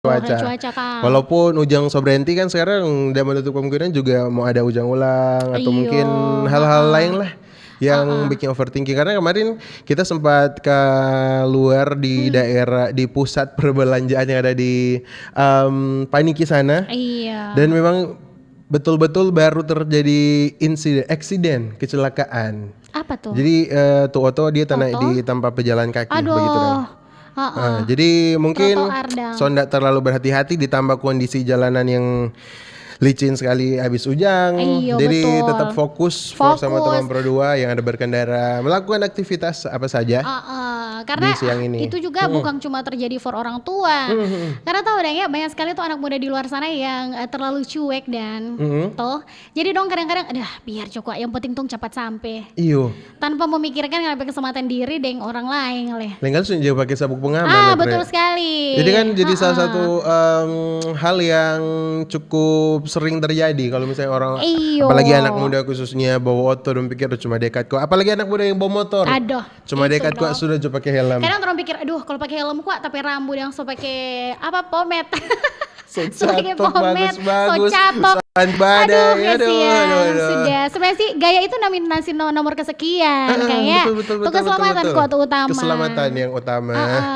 cuaca Kang. Walaupun Ujang Sobrenti kan sekarang udah menutup kemungkinan juga mau ada Ujang ulang atau mungkin hal-hal lain lah yang bikin overthinking, karena kemarin kita sempat keluar di daerah di pusat perbelanjaan yang ada di Paniki sana. Iya. Dan memang betul-betul baru terjadi insiden kecelakaan. Apa tuh? Jadi tuh Oto dia di tempat pejalan kaki begitu kan. Jadi mungkin Sonda terlalu berhati-hati ditambah kondisi jalanan yang licin sekali habis Ujang. Jadi betul. tetap fokus sama teman berdua yang ada berkendara melakukan aktivitas apa saja. Karena di siang ini. itu juga bukan cuma terjadi for orang tua. Karena tahu deh ya, banyak sekali tuh anak muda di luar sana yang terlalu cuek dan toh. Jadi dong kadang-kadang biar cukup yang penting tuh cepat sampai. Iyo. Tanpa memikirkan ngapain keselamatan diri deng orang lain leh. Lain kali sudah pakai sabuk pengaman. Betul sekali. Jadi kan jadi salah satu hal yang cukup sering terjadi kalau misalnya orang apalagi anak muda khususnya bawa oto dan pikir cuma dekat kok, apalagi anak muda yang bawa motor cuma dekat kok sudah coba pakai helm. Kadang orang pikir kalau pakai helm kok tapi rambut yang so pakai pomade sebagai pomade so catok. Sudah sebenarnya sih gaya itu nasi nomor kesekian kayak betul, keselamatan kok utama, keselamatan yang utama.